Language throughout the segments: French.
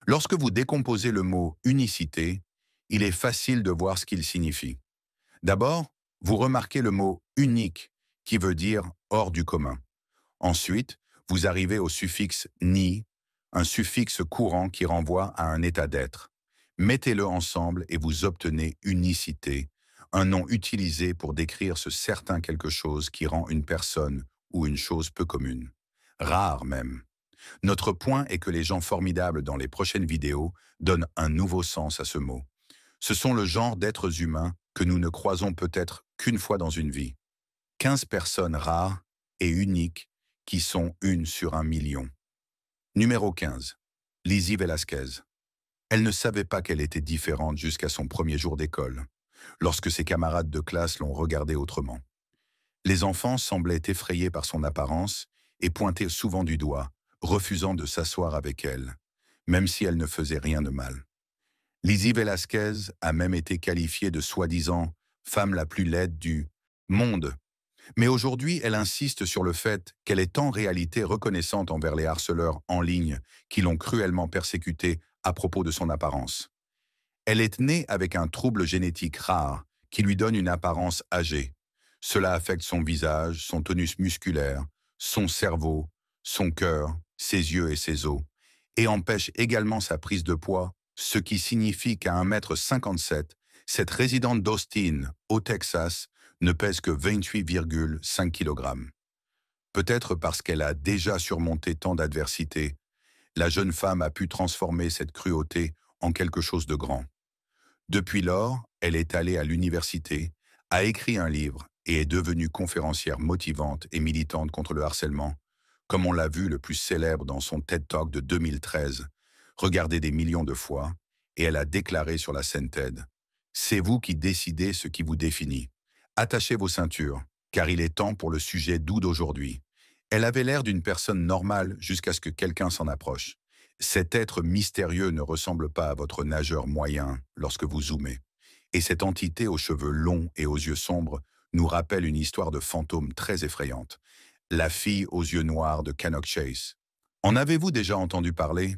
Lorsque vous décomposez le mot unicité, il est facile de voir ce qu'il signifie. D'abord, vous remarquez le mot unique, qui veut dire hors du commun. Ensuite, vous arrivez au suffixe ni, un suffixe courant qui renvoie à un état d'être. Mettez-le ensemble et vous obtenez unicité, un nom utilisé pour décrire ce certain quelque chose qui rend une personne ou une chose peu commune. Rare même. Notre point est que les gens formidables dans les prochaines vidéos donnent un nouveau sens à ce mot. Ce sont le genre d'êtres humains que nous ne croisons peut-être qu'une fois dans une vie. 15 personnes rares et uniques qui sont une sur 1 million. Numéro 15. Lizzie Velasquez. Elle ne savait pas qu'elle était différente jusqu'à son premier jour d'école, lorsque ses camarades de classe l'ont regardée autrement. Les enfants semblaient effrayés par son apparence et pointaient souvent du doigt, refusant de s'asseoir avec elle, même si elle ne faisait rien de mal. Lizzie Velasquez a même été qualifiée de soi-disant femme la plus laide du monde. Mais aujourd'hui, elle insiste sur le fait qu'elle est en réalité reconnaissante envers les harceleurs en ligne qui l'ont cruellement persécutée à propos de son apparence. Elle est née avec un trouble génétique rare qui lui donne une apparence âgée. Cela affecte son visage, son tonus musculaire, son cerveau, son cœur, ses yeux et ses os, et empêche également sa prise de poids, ce qui signifie qu'à 1,57 m, cette résidente d'Austin, au Texas, ne pèse que 28,5 kg. Peut-être parce qu'elle a déjà surmonté tant d'adversités, la jeune femme a pu transformer cette cruauté en quelque chose de grand. Depuis lors, elle est allée à l'université, a écrit un livre et est devenue conférencière motivante et militante contre le harcèlement, comme on l'a vu le plus célèbre dans son TED Talk de 2013, regardé des millions de fois, et elle a déclaré sur la scène TED: « C'est vous qui décidez ce qui vous définit. Attachez vos ceintures, car il est temps pour le sujet doux d'aujourd'hui. » Elle avait l'air d'une personne normale jusqu'à ce que quelqu'un s'en approche. Cet être mystérieux ne ressemble pas à votre nageur moyen lorsque vous zoomez. Et cette entité aux cheveux longs et aux yeux sombres nous rappelle une histoire de fantôme très effrayante. La fille aux yeux noirs de Cannock Chase. En avez-vous déjà entendu parler?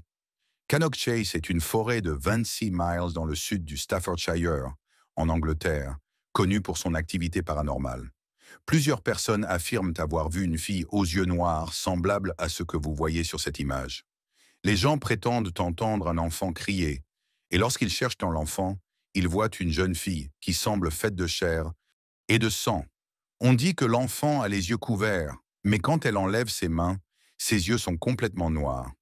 Cannock Chase est une forêt de 26 miles dans le sud du Staffordshire, en Angleterre, connue pour son activité paranormale. Plusieurs personnes affirment avoir vu une fille aux yeux noirs semblable à ce que vous voyez sur cette image. Les gens prétendent entendre un enfant crier, et lorsqu'ils cherchent dans l'enfant, ils voient une jeune fille qui semble faite de chair et de sang. On dit que l'enfant a les yeux couverts, mais quand elle enlève ses mains, ses yeux sont complètement noirs.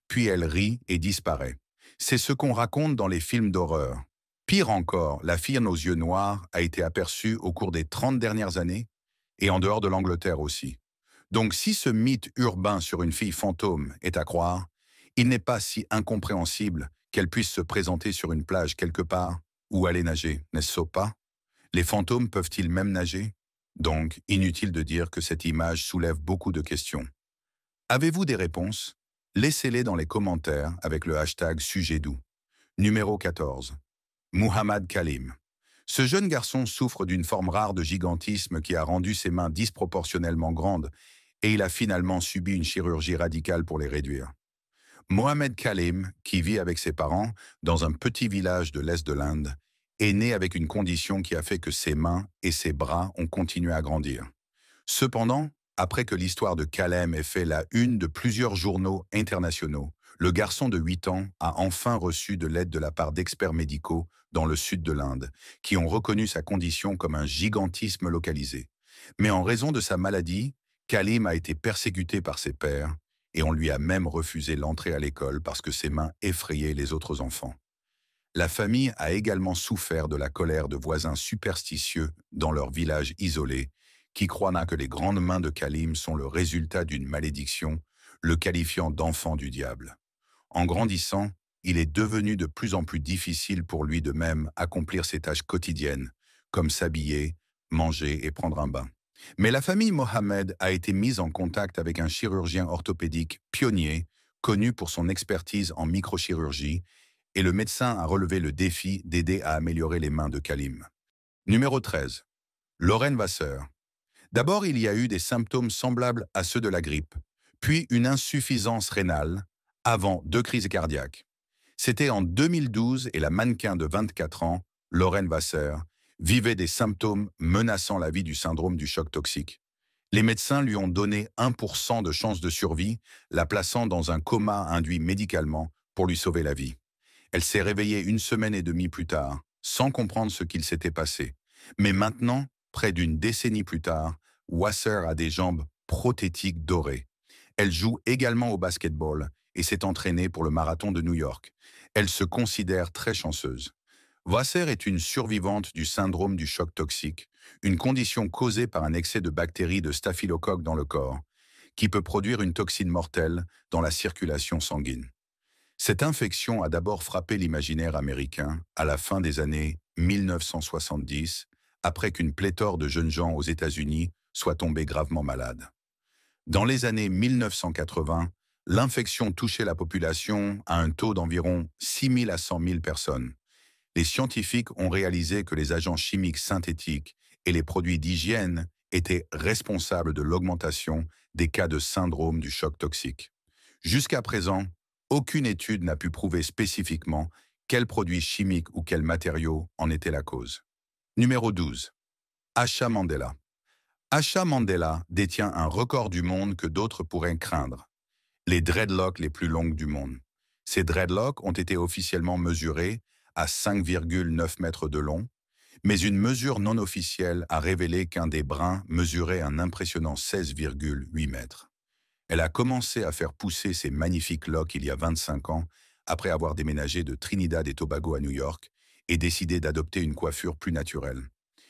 Puis elle rit et disparaît. C'est ce qu'on raconte dans les films d'horreur. Pire encore, la fille aux yeux noirs a été aperçue au cours des 30 dernières années, et en dehors de l'Angleterre aussi. Donc si ce mythe urbain sur une fille fantôme est à croire, il n'est pas si incompréhensible qu'elle puisse se présenter sur une plage quelque part ou aller nager, n'est-ce pas? Les fantômes peuvent-ils même nager? Donc, inutile de dire que cette image soulève beaucoup de questions. Avez-vous des réponses? Laissez-les dans les commentaires avec le hashtag sujet doux. Numéro 14. Muhammad Kalim. Ce jeune garçon souffre d'une forme rare de gigantisme qui a rendu ses mains disproportionnellement grandes et il a finalement subi une chirurgie radicale pour les réduire. Mohamed Kalim, qui vit avec ses parents dans un petit village de l'Est de l'Inde, est né avec une condition qui a fait que ses mains et ses bras ont continué à grandir. Cependant, après que l'histoire de Kalem ait fait la une de plusieurs journaux internationaux, le garçon de 8 ans a enfin reçu de l'aide de la part d'experts médicaux dans le sud de l'Inde, qui ont reconnu sa condition comme un gigantisme localisé. Mais en raison de sa maladie, Kalim a été persécuté par ses pairs et on lui a même refusé l'entrée à l'école parce que ses mains effrayaient les autres enfants. La famille a également souffert de la colère de voisins superstitieux dans leur village isolé, qui croient que les grandes mains de Kalim sont le résultat d'une malédiction, le qualifiant d'enfant du diable. En grandissant, il est devenu de plus en plus difficile pour lui de même accomplir ses tâches quotidiennes, comme s'habiller, manger et prendre un bain. Mais la famille Mohamed a été mise en contact avec un chirurgien orthopédique pionnier, connu pour son expertise en microchirurgie, et le médecin a relevé le défi d'aider à améliorer les mains de Kalim. Numéro 13. Lorraine Vasseur. D'abord, il y a eu des symptômes semblables à ceux de la grippe, puis une insuffisance rénale, avant 2 crises cardiaques. C'était en 2012 et la mannequin de 24 ans, Lauren Wasser, vivait des symptômes menaçant la vie du syndrome du choc toxique. Les médecins lui ont donné 1% de chance de survie, la plaçant dans un coma induit médicalement pour lui sauver la vie. Elle s'est réveillée une semaine et demie plus tard, sans comprendre ce qu'il s'était passé. Mais maintenant, près d'une décennie plus tard, Wasser a des jambes prothétiques dorées. Elle joue également au basketball et s'est entraînée pour le marathon de New York. Elle se considère très chanceuse. Wasser est une survivante du syndrome du choc toxique, une condition causée par un excès de bactéries de staphylocoque dans le corps, qui peut produire une toxine mortelle dans la circulation sanguine. Cette infection a d'abord frappé l'imaginaire américain à la fin des années 1970, après qu'une pléthore de jeunes gens aux États-Unis soient tombés gravement malades. Dans les années 1980, l'infection touchait la population à un taux d'environ 6 000 à 100 000 personnes. Les scientifiques ont réalisé que les agents chimiques synthétiques et les produits d'hygiène étaient responsables de l'augmentation des cas de syndrome du choc toxique. Jusqu'à présent, aucune étude n'a pu prouver spécifiquement quels produits chimiques ou quels matériaux en étaient la cause. Numéro 12. Asha Mandela. Asha Mandela détient un record du monde que d'autres pourraient craindre. Les dreadlocks les plus longues du monde. Ces dreadlocks ont été officiellement mesurés à 5,9 mètres de long, mais une mesure non officielle a révélé qu'un des brins mesurait un impressionnant 16,8 mètres. Elle a commencé à faire pousser ses magnifiques locks il y a 25 ans, après avoir déménagé de Trinidad et Tobago à New York et décidé d'adopter une coiffure plus naturelle.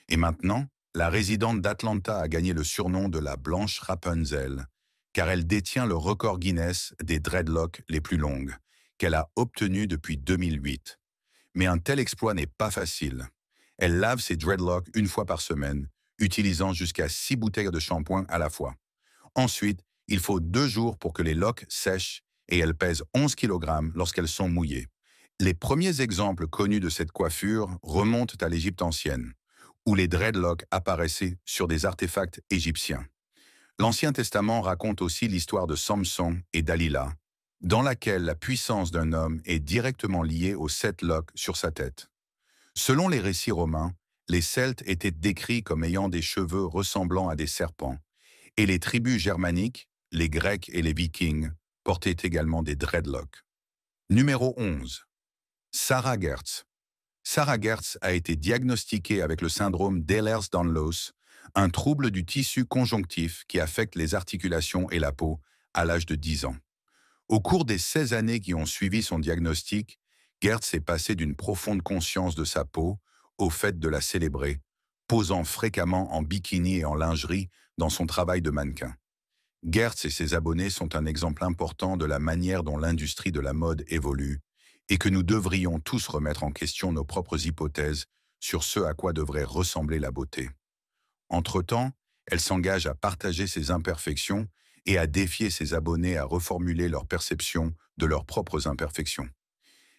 Et maintenant, la résidente d'Atlanta a gagné le surnom de la Blanche Rapunzel, car elle détient le record Guinness des dreadlocks les plus longues, qu'elle a obtenu depuis 2008. Mais un tel exploit n'est pas facile. Elle lave ses dreadlocks une fois par semaine, utilisant jusqu'à 6 bouteilles de shampoing à la fois. Ensuite, il faut 2 jours pour que les locks sèchent et elles pèsent 11 kg lorsqu'elles sont mouillées. Les premiers exemples connus de cette coiffure remontent à l'Égypte ancienne, où les dreadlocks apparaissaient sur des artefacts égyptiens. L'Ancien Testament raconte aussi l'histoire de Samson et Dalila, dans laquelle la puissance d'un homme est directement liée aux 7 locks sur sa tête. Selon les récits romains, les Celtes étaient décrits comme ayant des cheveux ressemblant à des serpents, et les tribus germaniques, les Grecs et les Vikings, portaient également des dreadlocks. Numéro 11. Sarah Gertz. Sarah Gertz a été diagnostiquée avec le syndrome d'Ehlers-Danlos, un trouble du tissu conjonctif qui affecte les articulations et la peau à l'âge de 10 ans. Au cours des 16 années qui ont suivi son diagnostic, Gertz est passée d'une profonde conscience de sa peau au fait de la célébrer, posant fréquemment en bikini et en lingerie dans son travail de mannequin. Gertz et ses abonnés sont un exemple important de la manière dont l'industrie de la mode évolue et que nous devrions tous remettre en question nos propres hypothèses sur ce à quoi devrait ressembler la beauté. Entre-temps, elle s'engage à partager ses imperfections et à défier ses abonnés à reformuler leur perception de leurs propres imperfections.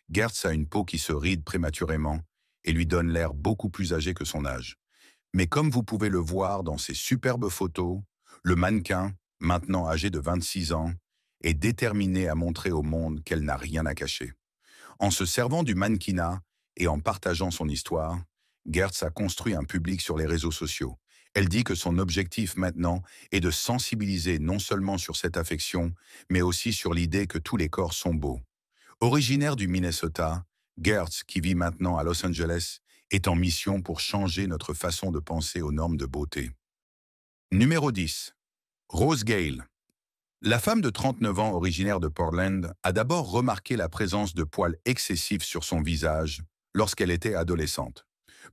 Gertz a une peau qui se ride prématurément et lui donne l'air beaucoup plus âgé que son âge. Mais comme vous pouvez le voir dans ces superbes photos, le mannequin, maintenant âgé de 26 ans, est déterminé à montrer au monde qu'elle n'a rien à cacher. En se servant du mannequinat et en partageant son histoire, Gertz a construit un public sur les réseaux sociaux. Elle dit que son objectif maintenant est de sensibiliser non seulement sur cette affection, mais aussi sur l'idée que tous les corps sont beaux. Originaire du Minnesota, Gertz, qui vit maintenant à Los Angeles, est en mission pour changer notre façon de penser aux normes de beauté. Numéro 10. Rose Gale. La femme de 39 ans originaire de Portland a d'abord remarqué la présence de poils excessifs sur son visage lorsqu'elle était adolescente.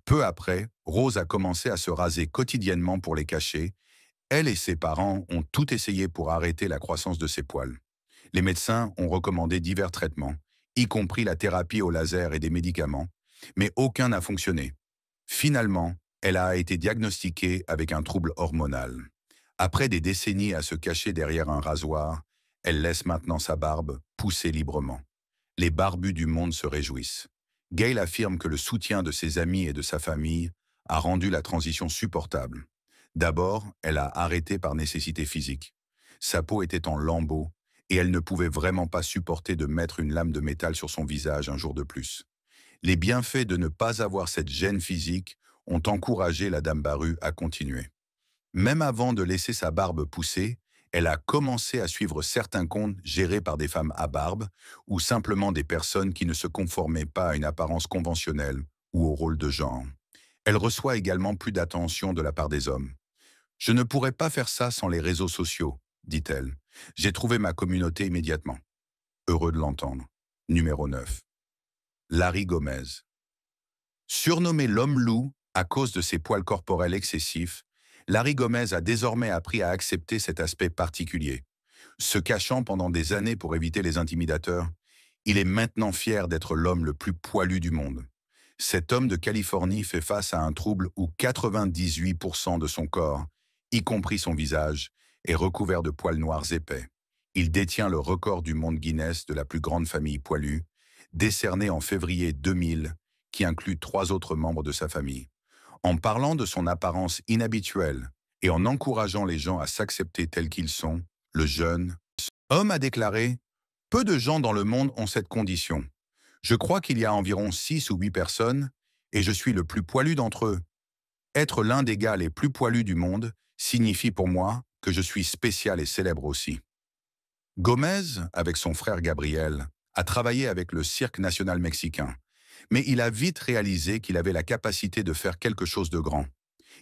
Peu après, Rose a commencé à se raser quotidiennement pour les cacher. Elle et ses parents ont tout essayé pour arrêter la croissance de ses poils. Les médecins ont recommandé divers traitements, y compris la thérapie au laser et des médicaments, mais aucun n'a fonctionné. Finalement, elle a été diagnostiquée avec un trouble hormonal. Après des décennies à se cacher derrière un rasoir, elle laisse maintenant sa barbe pousser librement. Les barbus du monde se réjouissent. Gale affirme que le soutien de ses amis et de sa famille a rendu la transition supportable. D'abord, elle a arrêté par nécessité physique. Sa peau était en lambeaux et elle ne pouvait vraiment pas supporter de mettre une lame de métal sur son visage un jour de plus. Les bienfaits de ne pas avoir cette gêne physique ont encouragé la dame Baru à continuer. Même avant de laisser sa barbe pousser, elle a commencé à suivre certains comptes gérés par des femmes à barbe ou simplement des personnes qui ne se conformaient pas à une apparence conventionnelle ou au rôle de genre. Elle reçoit également plus d'attention de la part des hommes. « Je ne pourrais pas faire ça sans les réseaux sociaux », dit-elle. « J'ai trouvé ma communauté immédiatement. » Heureux de l'entendre. Numéro 9. Larry Gomez. Surnommé l'homme-loup à cause de ses poils corporels excessifs, Larry Gomez a désormais appris à accepter cet aspect particulier. Se cachant pendant des années pour éviter les intimidateurs, il est maintenant fier d'être l'homme le plus poilu du monde. Cet homme de Californie fait face à un trouble où 98% de son corps, y compris son visage, est recouvert de poils noirs épais. Il détient le record du monde Guinness de la plus grande famille poilue, décerné en février 2000, qui inclut 3 autres membres de sa famille. En parlant de son apparence inhabituelle et en encourageant les gens à s'accepter tels qu'ils sont, le jeune homme a déclaré « Peu de gens dans le monde ont cette condition. Je crois qu'il y a environ 6 ou 8 personnes, et je suis le plus poilu d'entre eux. Être l'un des gars les plus poilus du monde signifie pour moi que je suis spécial et célèbre aussi. » Gomez, avec son frère Gabriel, a travaillé avec le Cirque national mexicain, mais il a vite réalisé qu'il avait la capacité de faire quelque chose de grand.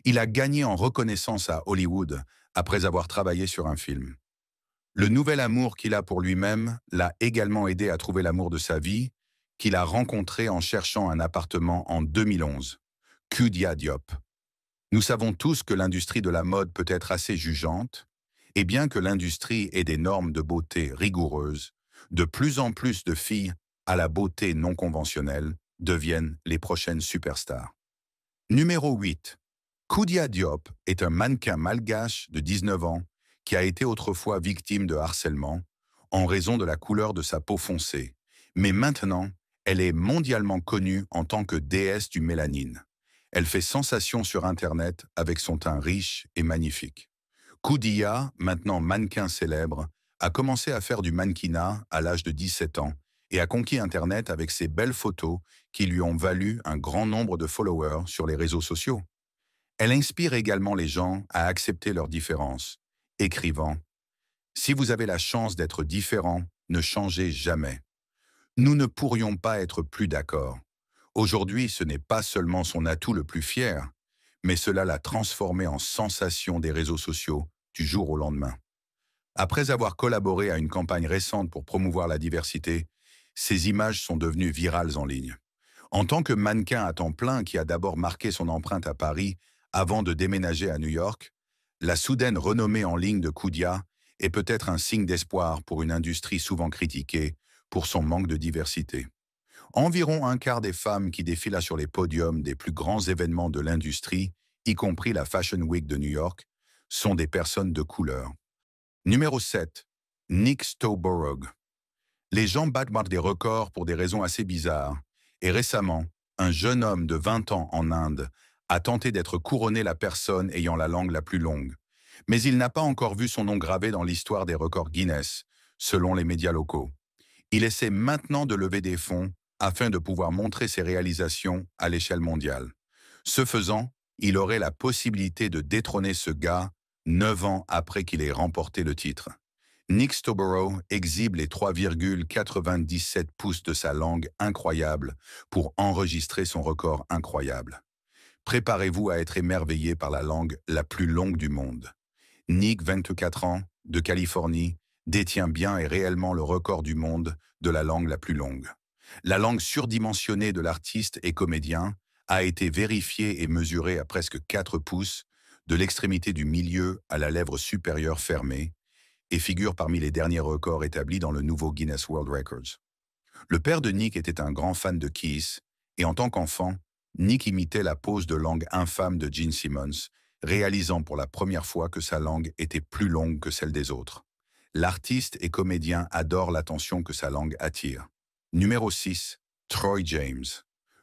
Il a gagné en reconnaissance à Hollywood après avoir travaillé sur un film. Le nouvel amour qu'il a pour lui-même l'a également aidé à trouver l'amour de sa vie, qu'il a rencontré en cherchant un appartement en 2011, Koudia Diop. Nous savons tous que l'industrie de la mode peut être assez jugeante, et bien que l'industrie ait des normes de beauté rigoureuses, de plus en plus de filles à la beauté non conventionnelle deviennent les prochaines superstars. Numéro 8. Koudia Diop est un mannequin malgache de 19 ans qui a été autrefois victime de harcèlement en raison de la couleur de sa peau foncée, mais maintenant, elle est mondialement connue en tant que déesse du mélanine. Elle fait sensation sur Internet avec son teint riche et magnifique. Koudia, maintenant mannequin célèbre, a commencé à faire du mannequinat à l'âge de 17 ans et a conquis Internet avec ses belles photos qui lui ont valu un grand nombre de followers sur les réseaux sociaux. Elle inspire également les gens à accepter leurs différences, écrivant « Si vous avez la chance d'être différent, ne changez jamais. Nous ne pourrions pas être plus d'accord. Aujourd'hui, ce n'est pas seulement son atout le plus fier, mais cela l'a transformé en sensation des réseaux sociaux du jour au lendemain. » Après avoir collaboré à une campagne récente pour promouvoir la diversité, ces images sont devenues virales en ligne. En tant que mannequin à temps plein qui a d'abord marqué son empreinte à Paris avant de déménager à New York, la soudaine renommée en ligne de Koudia est peut-être un signe d'espoir pour une industrie souvent critiquée pour son manque de diversité. Environ un quart des femmes qui défilent sur les podiums des plus grands événements de l'industrie, y compris la Fashion Week de New York, sont des personnes de couleur. Numéro 7. Nick Stowborough. Les gens battent des records pour des raisons assez bizarres, et récemment, un jeune homme de 20 ans en Inde a tenté d'être couronné la personne ayant la langue la plus longue. Mais il n'a pas encore vu son nom gravé dans l'histoire des records Guinness, selon les médias locaux. Il essaie maintenant de lever des fonds afin de pouvoir montrer ses réalisations à l'échelle mondiale. Ce faisant, il aurait la possibilité de détrôner ce gars 9 ans après qu'il ait remporté le titre. Nick Stowborough exhibe les 3,97 pouces de sa langue incroyable pour enregistrer son record incroyable. Préparez-vous à être émerveillé par la langue la plus longue du monde. Nick, 24 ans, de Californie, détient bien et réellement le record du monde de la langue la plus longue. La langue surdimensionnée de l'artiste et comédien a été vérifiée et mesurée à presque 4 pouces, de l'extrémité du milieu à la lèvre supérieure fermée, et figure parmi les derniers records établis dans le nouveau Guinness World Records. Le père de Nick était un grand fan de Kiss, et en tant qu'enfant, Nick imitait la pose de langue infâme de Gene Simmons, réalisant pour la première fois que sa langue était plus longue que celle des autres. L'artiste et comédien adore l'attention que sa langue attire. Numéro 6. Troy James.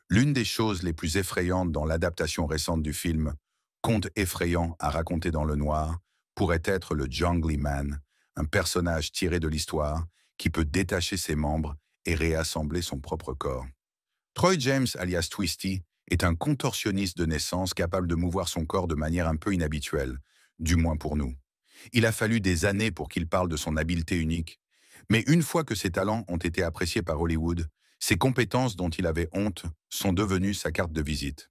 L'une des choses les plus effrayantes dans l'adaptation récente du film « Conte effrayant à raconter dans le noir » pourrait être le Jungly Man, un personnage tiré de l'histoire qui peut détacher ses membres et réassembler son propre corps. Troy James, alias Twisty, est un contorsionniste de naissance capable de mouvoir son corps de manière un peu inhabituelle, du moins pour nous. Il a fallu des années pour qu'il parle de son habileté unique, mais une fois que ses talents ont été appréciés par Hollywood, ses compétences dont il avait honte sont devenues sa carte de visite.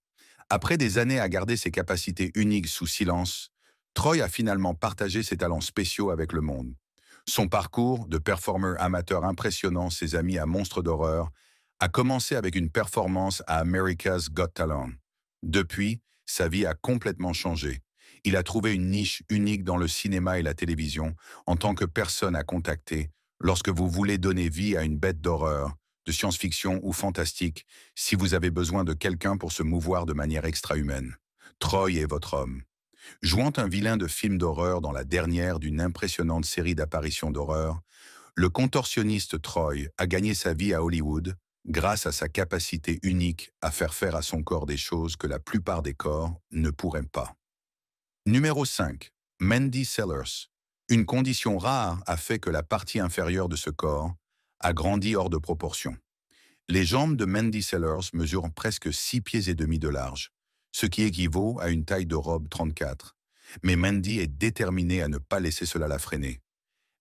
Après des années à garder ses capacités uniques sous silence, Troy a finalement partagé ses talents spéciaux avec le monde. Son parcours de performeur amateur impressionnant ses amis à monstres d'horreur a commencé avec une performance à America's Got Talent. Depuis, sa vie a complètement changé. Il a trouvé une niche unique dans le cinéma et la télévision en tant que personne à contacter lorsque vous voulez donner vie à une bête d'horreur, de science-fiction ou fantastique, si vous avez besoin de quelqu'un pour se mouvoir de manière extra-humaine. Troy est votre homme. Jouant un vilain de film d'horreur dans la dernière d'une impressionnante série d'apparitions d'horreur, le contorsionniste Troy a gagné sa vie à Hollywood grâce à sa capacité unique à faire à son corps des choses que la plupart des corps ne pourraient pas. Numéro 5. Mandy Sellers. Une condition rare a fait que la partie inférieure de ce corps a grandi hors de proportion. Les jambes de Mandy Sellers mesurent presque 6 pieds et demi de large, ce qui équivaut à une taille de robe 34. Mais Mandy est déterminée à ne pas laisser cela la freiner.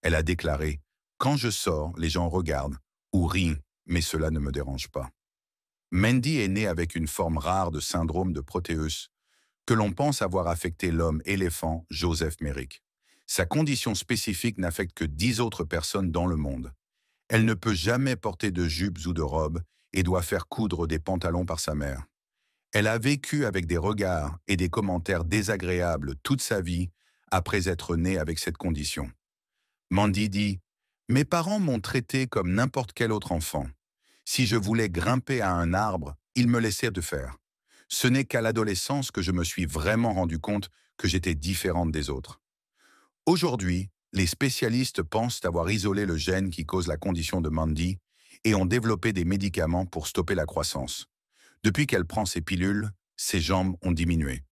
Elle a déclaré « Quand je sors, les gens regardent ou rient, mais cela ne me dérange pas ». Mandy est née avec une forme rare de syndrome de Proteus, que l'on pense avoir affecté l'homme éléphant Joseph Merrick. Sa condition spécifique n'affecte que 10 autres personnes dans le monde. Elle ne peut jamais porter de jupes ou de robes et doit faire coudre des pantalons par sa mère. Elle a vécu avec des regards et des commentaires désagréables toute sa vie après être née avec cette condition. Mandy dit « Mes parents m'ont traité comme n'importe quel autre enfant. Si je voulais grimper à un arbre, ils me laissaient de faire. Ce n'est qu'à l'adolescence que je me suis vraiment rendu compte que j'étais différente des autres. » Aujourd'hui, les spécialistes pensent avoir isolé le gène qui cause la condition de Mandy et ont développé des médicaments pour stopper la croissance. Depuis qu'elle prend ses pilules, ses jambes ont diminué.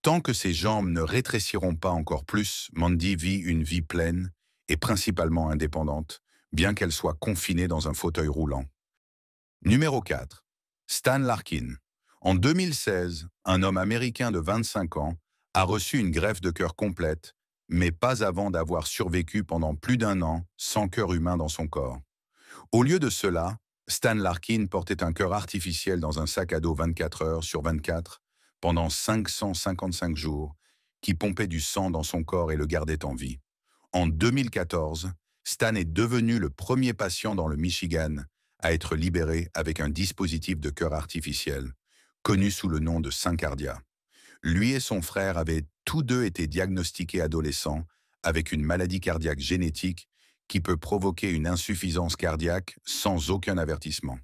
Tant que ses jambes ne rétréciront pas encore plus, Mandy vit une vie pleine et principalement indépendante, bien qu'elle soit confinée dans un fauteuil roulant. Numéro 4. Stan Larkin. En 2016, un homme américain de 25 ans a reçu une greffe de cœur complète, mais pas avant d'avoir survécu pendant plus d'1 an sans cœur humain dans son corps. Au lieu de cela, Stan Larkin portait un cœur artificiel dans un sac à dos 24 heures sur 24 pendant 555 jours, qui pompait du sang dans son corps et le gardait en vie. En 2014, Stan est devenu le premier patient dans le Michigan à être libéré avec un dispositif de cœur artificiel, connu sous le nom de Syncardia. Lui et son frère avaient tous deux été diagnostiqués adolescents avec une maladie cardiaque génétique qui peut provoquer une insuffisance cardiaque sans aucun avertissement.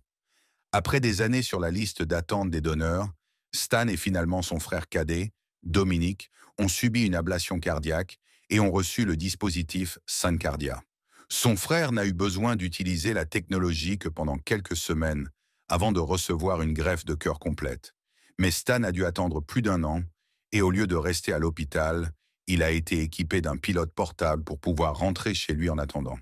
Après des années sur la liste d'attente des donneurs, Stan et finalement son frère cadet, Dominique, ont subi une ablation cardiaque et ont reçu le dispositif Syncardia. Son frère n'a eu besoin d'utiliser la technologie que pendant quelques semaines avant de recevoir une greffe de cœur complète. Mais Stan a dû attendre plus d'1 an et au lieu de rester à l'hôpital, il a été équipé d'un pilote portable pour pouvoir rentrer chez lui en attendant.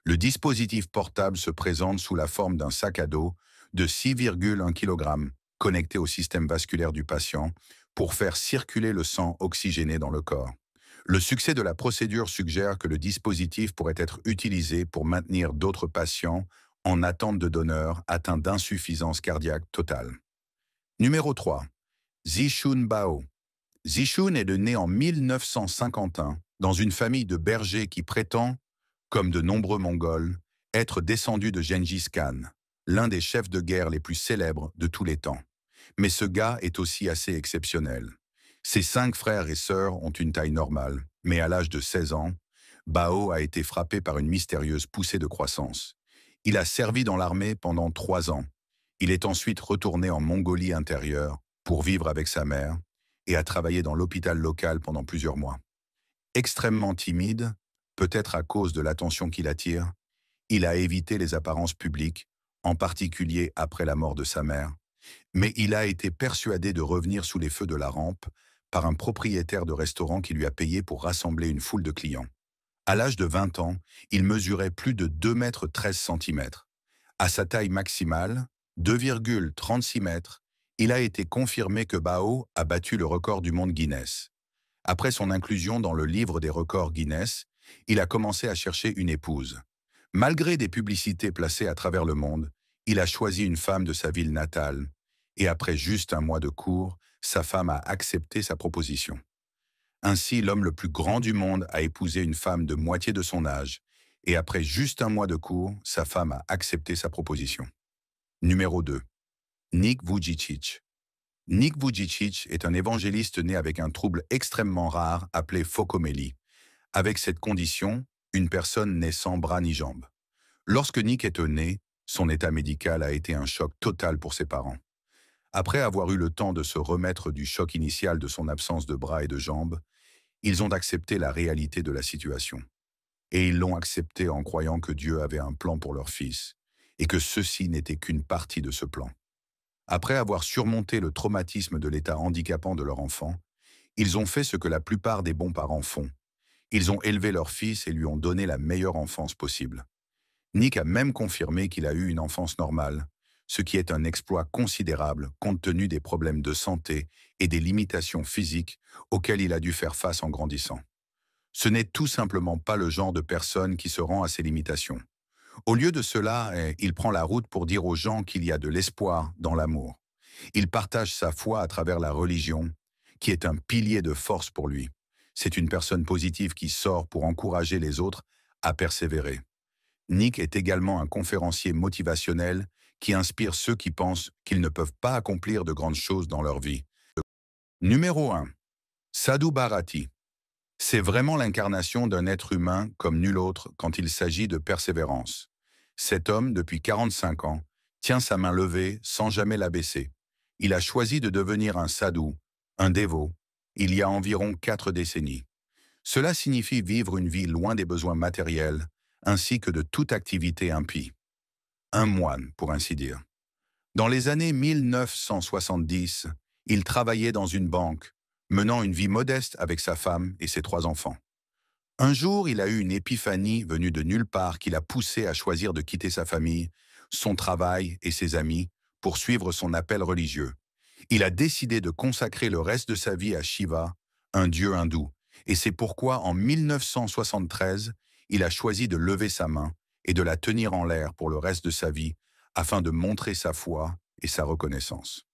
Le dispositif portable se présente sous la forme d'un sac à dos de 6,1 kg connecté au système vasculaire du patient pour faire circuler le sang oxygéné dans le corps. Le succès de la procédure suggère que le dispositif pourrait être utilisé pour maintenir d'autres patients en attente de donneurs atteints d'insuffisance cardiaque totale. Numéro 3. Zhixun Bao. Zhixun est né en 1951 dans une famille de bergers qui prétend, comme de nombreux Mongols, être descendu de Gengis Khan, l'un des chefs de guerre les plus célèbres de tous les temps. Mais ce gars est aussi assez exceptionnel. Ses 5 frères et sœurs ont une taille normale, mais à l'âge de 16 ans, Bao a été frappé par une mystérieuse poussée de croissance. Il a servi dans l'armée pendant 3 ans. Il est ensuite retourné en Mongolie intérieure pour vivre avec sa mère et a travaillé dans l'hôpital local pendant plusieurs mois. Extrêmement timide, peut-être à cause de l'attention qu'il attire, il a évité les apparences publiques, en particulier après la mort de sa mère, mais il a été persuadé de revenir sous les feux de la rampe par un propriétaire de restaurant qui lui a payé pour rassembler une foule de clients. À l'âge de 20 ans, il mesurait plus de 2,13 m. À sa taille maximale, 2,36 mètres, il a été confirmé que Bao a battu le record du monde Guinness. Après son inclusion dans le livre des records Guinness, il a commencé à chercher une épouse. Malgré des publicités placées à travers le monde, il a choisi une femme de sa ville natale. Et après juste un mois de cours, sa femme a accepté sa proposition. Ainsi, l'homme le plus grand du monde a épousé une femme de moitié de son âge. Et après juste un mois de cours, sa femme a accepté sa proposition. Numéro 2. Nick Vujicic. Nick Vujicic est un évangéliste né avec un trouble extrêmement rare appelé phocomélie. Avec cette condition, une personne naît sans bras ni jambes. Lorsque Nick est né, son état médical a été un choc total pour ses parents. Après avoir eu le temps de se remettre du choc initial de son absence de bras et de jambes, ils ont accepté la réalité de la situation. Et ils l'ont accepté en croyant que Dieu avait un plan pour leur fils, et que ceci n'était qu'une partie de ce plan. Après avoir surmonté le traumatisme de l'état handicapant de leur enfant, ils ont fait ce que la plupart des bons parents font. Ils ont élevé leur fils et lui ont donné la meilleure enfance possible. Nick a même confirmé qu'il a eu une enfance normale, ce qui est un exploit considérable compte tenu des problèmes de santé et des limitations physiques auxquelles il a dû faire face en grandissant. Ce n'est tout simplement pas le genre de personne qui se rend à ces limitations. Au lieu de cela, il prend la route pour dire aux gens qu'il y a de l'espoir dans l'amour. Il partage sa foi à travers la religion, qui est un pilier de force pour lui. C'est une personne positive qui sort pour encourager les autres à persévérer. Nick est également un conférencier motivationnel qui inspire ceux qui pensent qu'ils ne peuvent pas accomplir de grandes choses dans leur vie. Numéro 1. Sadhu Bharati. C'est vraiment l'incarnation d'un être humain comme nul autre quand il s'agit de persévérance. Cet homme, depuis 45 ans, tient sa main levée sans jamais la baisser. Il a choisi de devenir un sadhu, un dévot, il y a environ 4 décennies. Cela signifie vivre une vie loin des besoins matériels, ainsi que de toute activité impie. Un moine, pour ainsi dire. Dans les années 1970, il travaillait dans une banque, menant une vie modeste avec sa femme et ses 3 enfants. Un jour, il a eu une épiphanie venue de nulle part qui l'a poussé à choisir de quitter sa famille, son travail et ses amis pour suivre son appel religieux. Il a décidé de consacrer le reste de sa vie à Shiva, un dieu hindou, et c'est pourquoi en 1973, il a choisi de lever sa main et de la tenir en l'air pour le reste de sa vie afin de montrer sa foi et sa reconnaissance.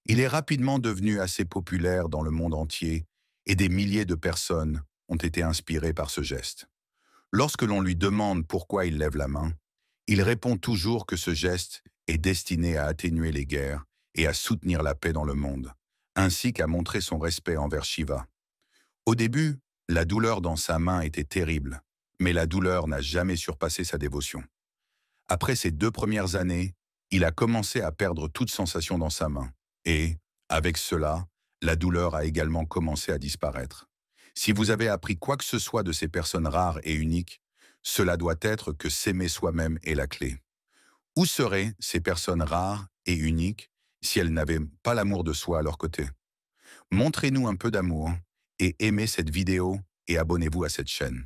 Il est rapidement devenu assez populaire dans le monde entier et des milliers de personnes ont été inspirées par ce geste. Lorsque l'on lui demande pourquoi il lève la main, il répond toujours que ce geste est destiné à atténuer les guerres et à soutenir la paix dans le monde, ainsi qu'à montrer son respect envers Shiva. Au début, la douleur dans sa main était terrible, mais la douleur n'a jamais surpassé sa dévotion. Après ces 2 premières années, il a commencé à perdre toute sensation dans sa main. Et, avec cela, la douleur a également commencé à disparaître. Si vous avez appris quoi que ce soit de ces personnes rares et uniques, cela doit être que s'aimer soi-même est la clé. Où seraient ces personnes rares et uniques si elles n'avaient pas l'amour de soi à leur côté? Montrez-nous un peu d'amour et aimez cette vidéo et abonnez-vous à cette chaîne.